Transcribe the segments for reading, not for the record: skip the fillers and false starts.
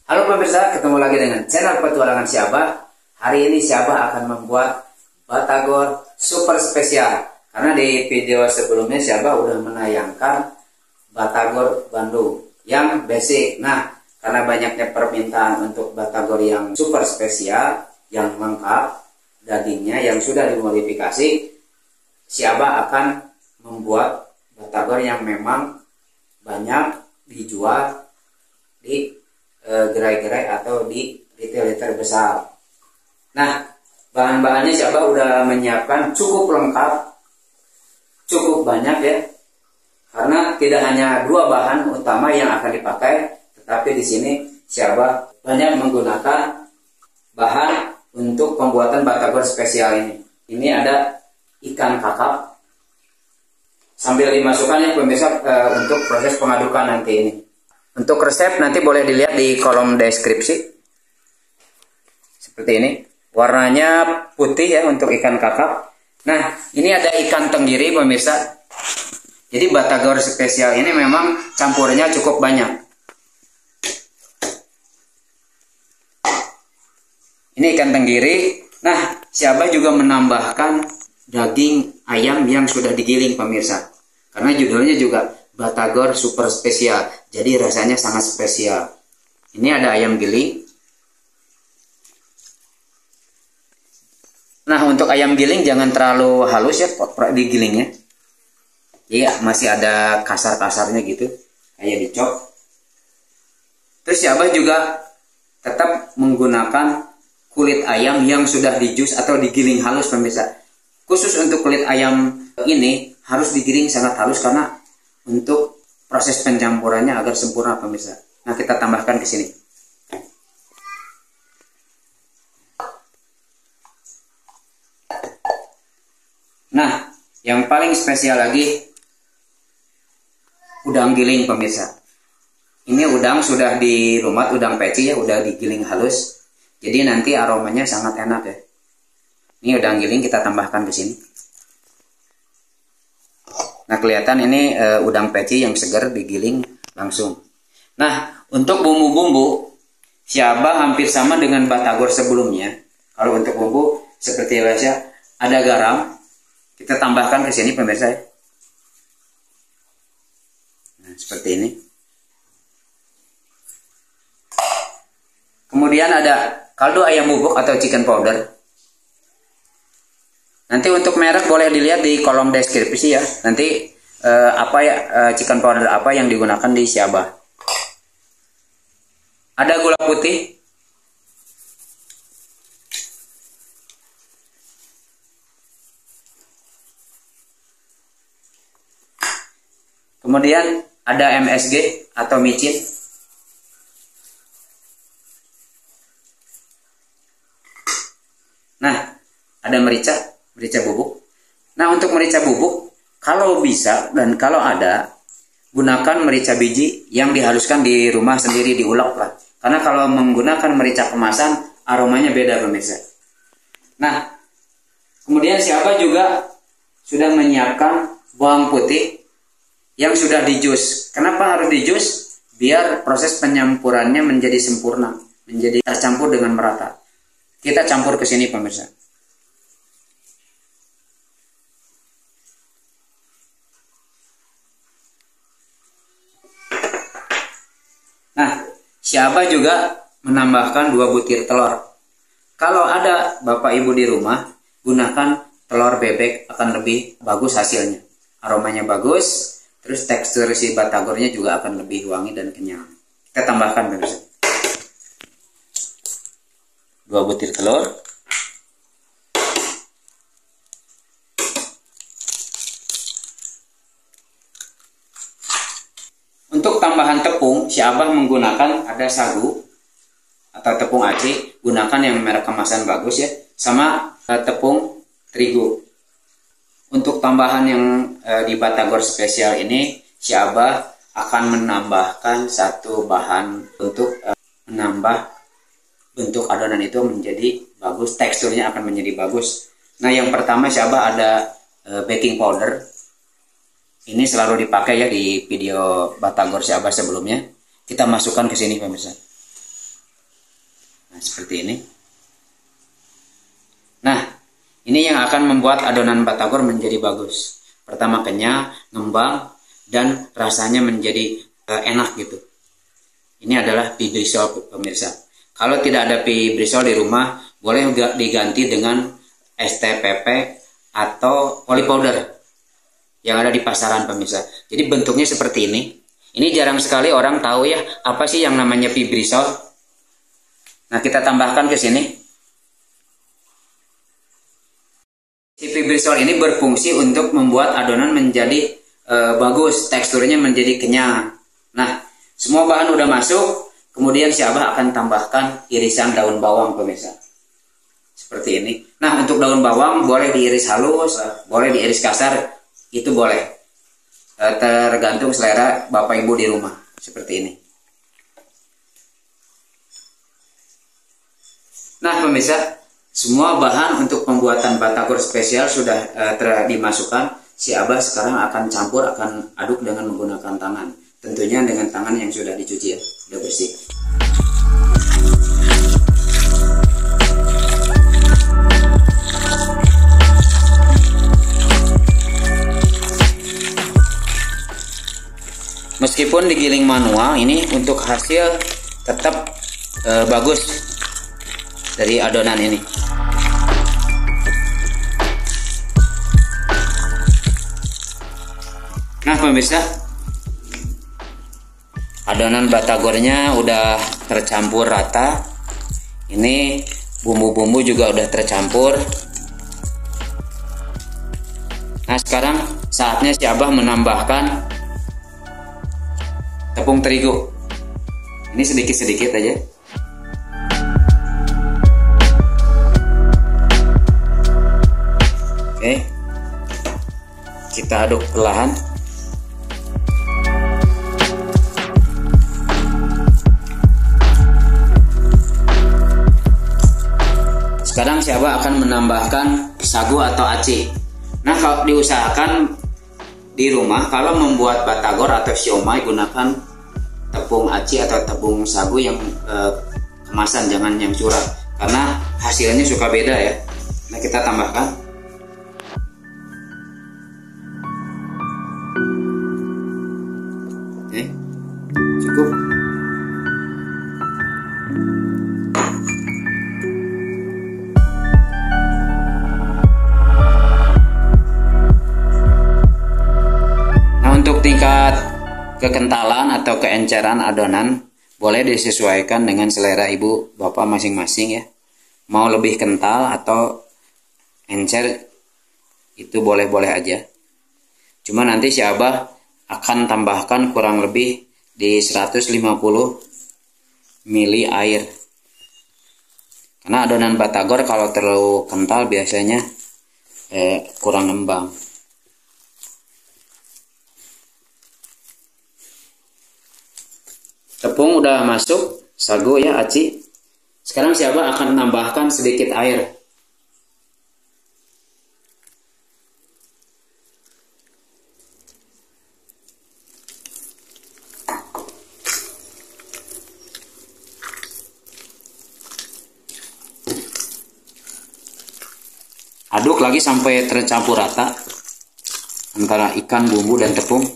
Halo pemirsa, ketemu lagi dengan channel Petualangan Si Abah. Hari ini Si Abah akan membuat batagor super spesial. Karena di video sebelumnya Si Abah udah menayangkan batagor Bandung yang basic. Nah, karena banyaknya permintaan untuk batagor yang super spesial, yang lengkap, dagingnya yang sudah dimodifikasi, Si Abah akan membuat batagor yang memang banyak dijual di gerai-gerai atau di retail besar. Nah, bahan-bahannya Si Abah udah menyiapkan cukup lengkap, cukup banyak ya. Karena tidak hanya dua bahan utama yang akan dipakai, tetapi di sini Si Abah banyak menggunakan bahan untuk pembuatan batagor spesial ini. Ini ada ikan kakap. Sambil dimasukkan ya pemirsa untuk proses pengadukan nanti ini. Untuk resep nanti boleh dilihat di kolom deskripsi. Seperti ini. Warnanya putih ya untuk ikan kakap. Nah, ini ada ikan tenggiri pemirsa. Jadi batagor spesial ini memang campurannya cukup banyak. Ini ikan tenggiri. Nah, Si Abah juga menambahkan daging ayam yang sudah digiling pemirsa. Karena judulnya juga batagor super spesial, jadi rasanya sangat spesial. Ini ada ayam giling. Nah, untuk ayam giling jangan terlalu halus ya digilingnya. Iya, masih ada kasar-kasarnya gitu, kayak dicop. Terus Si Abah juga tetap menggunakan kulit ayam yang sudah dijus atau digiling halus pemirsa. Khusus untuk kulit ayam ini harus digiling sangat halus karena untuk proses pencampurannya agar sempurna pemirsa. Nah, kita tambahkan ke sini. Nah, yang paling spesial lagi udang giling pemirsa. Ini udang sudah dirumat, udang peci ya, udah digiling halus. Jadi nanti aromanya sangat enak ya. Ini udang giling kita tambahkan ke sini. Nah, kelihatan ini udang peci yang segar digiling langsung. Nah, untuk bumbu-bumbu Si Abah hampir sama dengan batagor sebelumnya. Kalau untuk bumbu seperti biasa ada garam, kita tambahkan ke sini pemirsa. Nah, seperti ini. Kemudian ada kaldu ayam bubuk atau chicken powder. Nanti untuk merek boleh dilihat di kolom deskripsi ya. Nanti chicken powder apa yang digunakan di Si Abah. Ada gula putih. Kemudian ada MSG atau micin. Nah, ada merica bubuk. Nah, untuk merica bubuk, kalau bisa dan kalau ada, gunakan merica biji yang dihaluskan di rumah sendiri, diulek lah. Karena kalau menggunakan merica kemasan, aromanya beda pemirsa. Nah, kemudian Si Abah juga sudah menyiapkan bawang putih yang sudah dijus. Kenapa harus dijus? Biar proses penyampurannya menjadi sempurna, menjadi tercampur dengan merata. Kita campur ke sini pemirsa. Si Abah juga menambahkan 2 butir telur. Kalau ada Bapak Ibu di rumah, gunakan telur bebek, akan lebih bagus hasilnya. Aromanya bagus, terus tekstur si batagornya juga akan lebih wangi dan kenyal. Kita tambahkan pemirsa 2 butir telur. Untuk tambahan tepung, si Abah menggunakan ada sagu atau tepung aci, gunakan yang merek kemasan bagus ya, sama tepung terigu. Untuk tambahan yang di batagor spesial ini, si Abah akan menambahkan satu bahan untuk menambah bentuk adonan itu menjadi bagus, teksturnya akan menjadi bagus. Nah, yang pertama si Abah ada baking powder. Ini selalu dipakai ya di video batagor si Abah sebelumnya. Kita masukkan ke sini pemirsa. Nah, seperti ini. Nah, ini yang akan membuat adonan batagor menjadi bagus. Pertama kenyal, ngembang, dan rasanya menjadi enak gitu. Ini adalah pie brisol pemirsa. Kalau tidak ada pie brisol di rumah, boleh diganti dengan STPP atau poli powder yang ada di pasaran pemirsa. Jadi bentuknya seperti ini. Ini jarang sekali orang tahu ya, apa sih yang namanya pie brisol. Nah, kita tambahkan ke sini. Si pie brisol ini berfungsi untuk membuat adonan menjadi bagus, teksturnya menjadi kenyal. Nah, semua bahan udah masuk, kemudian si Abah akan tambahkan irisan daun bawang pemirsa. Seperti ini. Nah, untuk daun bawang boleh diiris halus, boleh diiris kasar, itu boleh. Tergantung selera Bapak Ibu di rumah. Seperti ini. Nah pemirsa, semua bahan untuk pembuatan batagor spesial sudah dimasukkan. Si Abah sekarang akan campur, akan aduk dengan menggunakan tangan. Tentunya dengan tangan yang sudah dicuci ya, sudah bersih. Meskipun digiling manual, ini untuk hasil tetap bagus dari adonan ini. Nah pemirsa, adonan batagornya udah tercampur rata. Ini bumbu-bumbu juga udah tercampur. Nah sekarang saatnya si Abah menambahkan tepung terigu. Ini sedikit-sedikit aja. Oke. Kita aduk perlahan. Sekarang si Abah akan menambahkan sagu atau aci. Nah, kalau diusahakan di rumah, kalau membuat batagor atau siomay, gunakan tepung aci atau tepung sagu yang kemasan, jangan yang curah, karena hasilnya suka beda ya. Nah, kita tambahkan. Oke, cukup. Untuk tingkat kekentalan atau keenceran adonan boleh disesuaikan dengan selera ibu bapak masing-masing ya. Mau lebih kental atau encer itu boleh-boleh aja. Cuma nanti si Abah akan tambahkan kurang lebih di 150 ml air. Karena adonan batagor kalau terlalu kental biasanya kurang ngembang. Tepung udah masuk, sagu ya, aci. Sekarang si Abah akan menambahkan sedikit air. Aduk lagi sampai tercampur rata antara ikan, bumbu, dan tepung.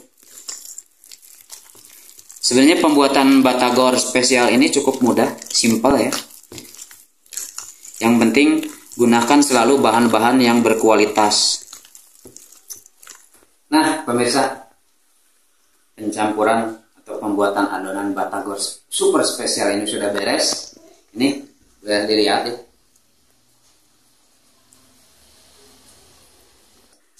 Sebenarnya pembuatan batagor spesial ini cukup mudah, simple ya. Yang penting gunakan selalu bahan-bahan yang berkualitas. Nah, pemirsa, pencampuran atau pembuatan adonan batagor super spesial ini sudah beres. Ini sudah dilihat ya.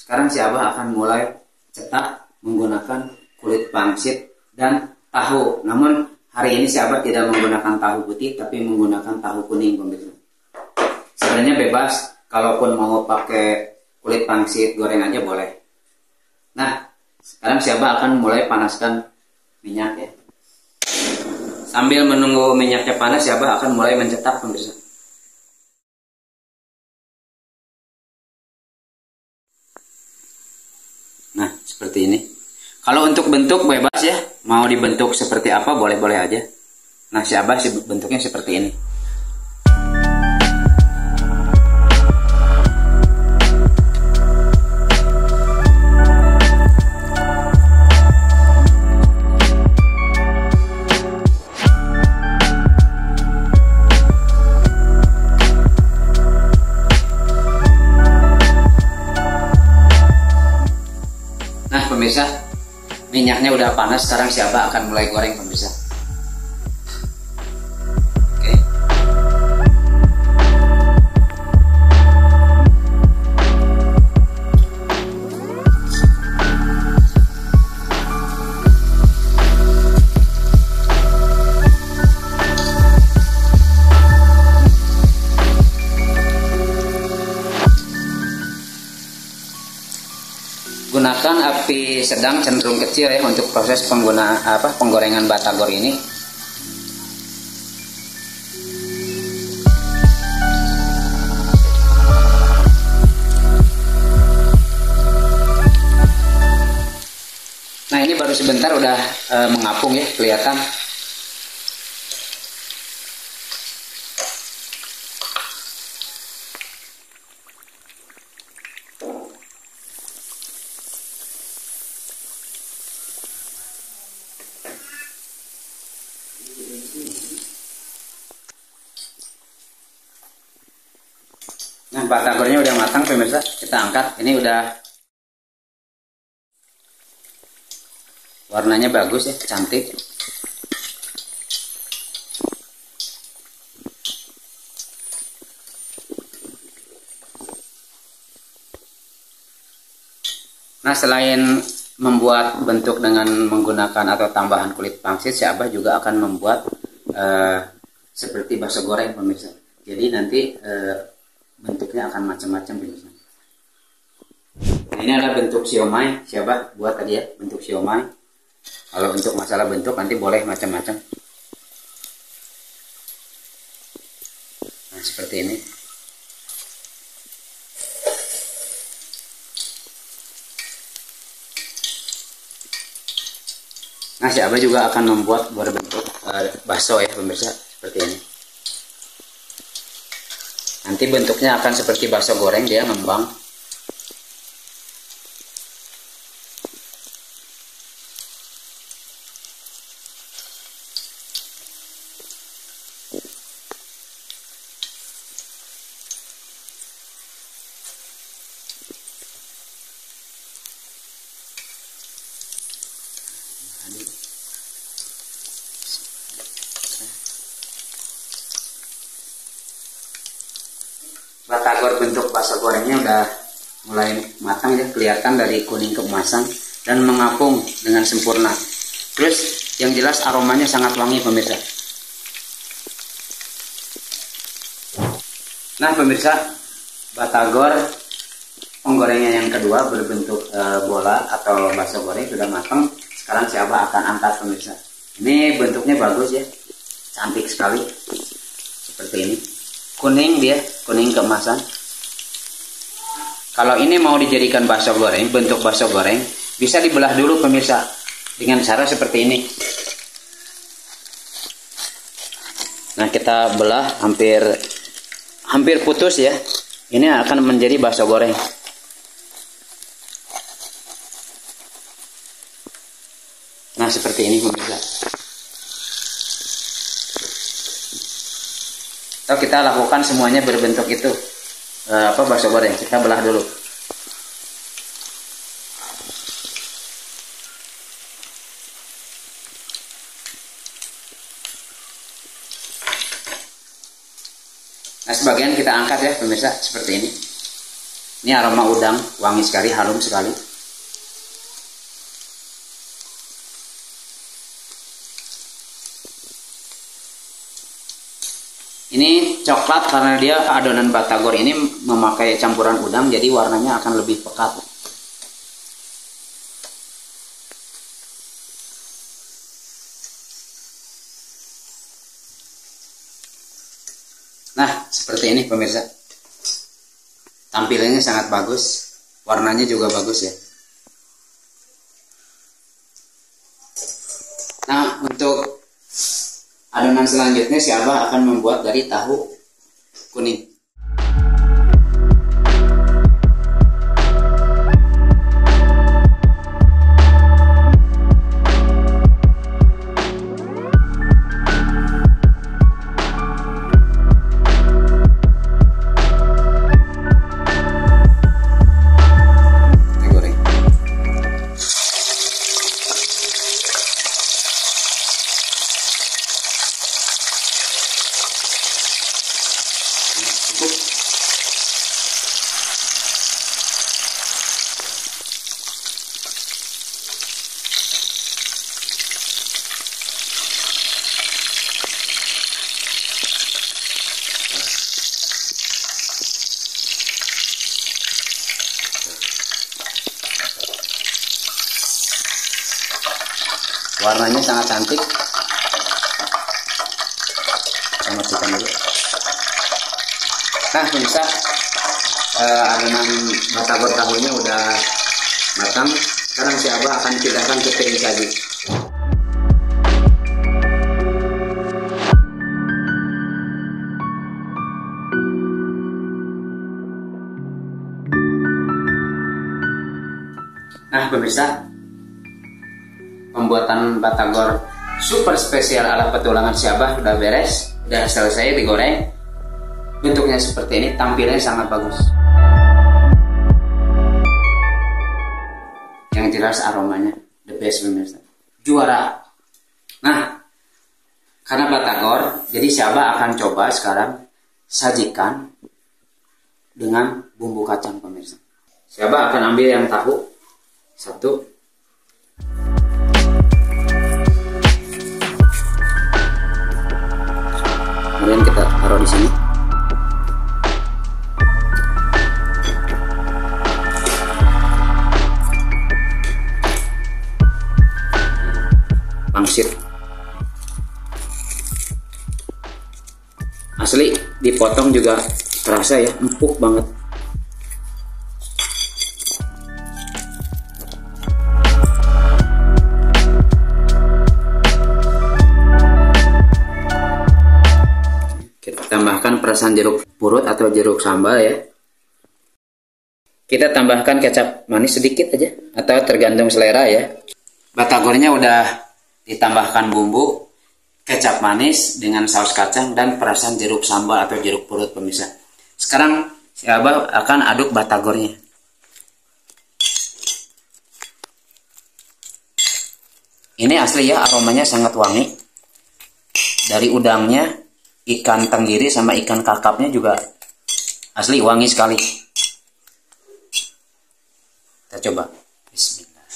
Sekarang si Abah akan mulai cetak menggunakan kulit pangsit dan tahu. Namun hari ini si Abah tidak menggunakan tahu putih, tapi menggunakan tahu kuning, pemirsa. Sebenarnya bebas, kalaupun mau pakai kulit pangsit goreng aja boleh. Nah, sekarang si Abah akan mulai panaskan minyak ya. Sambil menunggu minyaknya panas, si Abah akan mulai mencetak, pemirsa. Nah, seperti ini. Kalau untuk bentuk bebas ya, mau dibentuk seperti apa boleh-boleh aja. Nah, si Abah bentuknya seperti ini. Pemirsa, minyaknya udah panas, sekarang si Abah akan mulai goreng, pemirsa. Oke. Gunakan api sedang cenderung kecil ya untuk proses penggorengan batagor ini. Nah, ini baru sebentar udah mengapung ya, kelihatan. Nah, batagornya udah matang, pemirsa. Kita angkat. Ini udah warnanya bagus ya, cantik. Nah, selain membuat bentuk dengan menggunakan atau tambahan kulit pangsit, si Abah juga akan membuat seperti bakso goreng, pemirsa. Jadi nanti bentuknya akan macam-macam, pemirsa. Nah, ini adalah bentuk siomay, si Abah buat tadi ya, bentuk siomay. Kalau untuk masalah bentuk nanti boleh macam-macam. Nah, seperti ini. Nah, si Abah juga akan membuat berbentuk bakso ya, pemirsa, seperti ini. Nanti bentuknya akan seperti bakso goreng, dia ngembang. Batagor bentuk bakso gorengnya udah mulai matang ya, kelihatan dari kuning keemasan dan mengapung dengan sempurna. Terus yang jelas aromanya sangat wangi, pemirsa. Nah, pemirsa, batagor penggorengan yang kedua berbentuk bola atau bakso goreng sudah matang. Sekarang si Abah akan angkat, pemirsa. Ini bentuknya bagus ya, cantik sekali, seperti ini. Kuning dia, kuning keemasan. Kalau ini mau dijadikan bakso goreng, bentuk bakso goreng, bisa dibelah dulu, pemirsa, dengan cara seperti ini. Nah, kita belah hampir putus ya. Ini akan menjadi bakso goreng. Nah seperti ini pemirsa. Atau kita lakukan semuanya berbentuk itu bakso goreng. Kita belah dulu. Nah sebagian kita angkat ya pemirsa seperti ini. Ini aroma udang wangi sekali, harum sekali. Ini coklat karena dia adonan batagor ini memakai campuran udang, jadi warnanya akan lebih pekat. Nah, seperti ini pemirsa. Tampilannya sangat bagus, warnanya juga bagus ya. Nah, untuk adonan selanjutnya si Abah akan membuat dari tahu kuning. Warnanya sangat cantik. Kita matikan dulu. Nah pemirsa, adonan batagor tahunya udah matang. Sekarang si Abah akan pindahkan ke piring saji. Nah pemirsa, pembuatan batagor super spesial ala petualangan si Abah udah beres, udah selesai digoreng. Bentuknya seperti ini, tampilannya sangat bagus. Yang jelas aromanya the best pemirsa, juara. Nah, karena batagor, jadi si Abah akan coba sekarang sajikan dengan bumbu kacang pemirsa. Si Abah akan ambil yang tahu satu. Kemudian kita taruh di sini. Pangsit. Asli dipotong juga terasa ya, empuk banget. Tambahkan perasan jeruk purut atau jeruk sambal ya. Kita tambahkan kecap manis sedikit aja atau tergantung selera ya. Batagornya udah ditambahkan bumbu, kecap manis dengan saus kacang dan perasan jeruk sambal atau jeruk purut pemirsa. Sekarang si Abah akan aduk batagornya. Ini asli ya, aromanya sangat wangi. Dari udangnya, ikan tenggiri sama ikan kakapnya juga asli wangi sekali. Kita coba. Bismillah.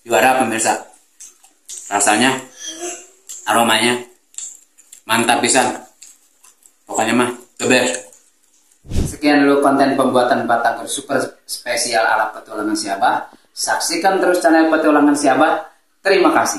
Juara pemirsa. Rasanya, aromanya mantap pisan. Pokoknya mah the best. Sekian dulu konten pembuatan batagor super spesial ala petualangan si Abah. Saksikan terus channel petualangan si Abah. Terima kasih.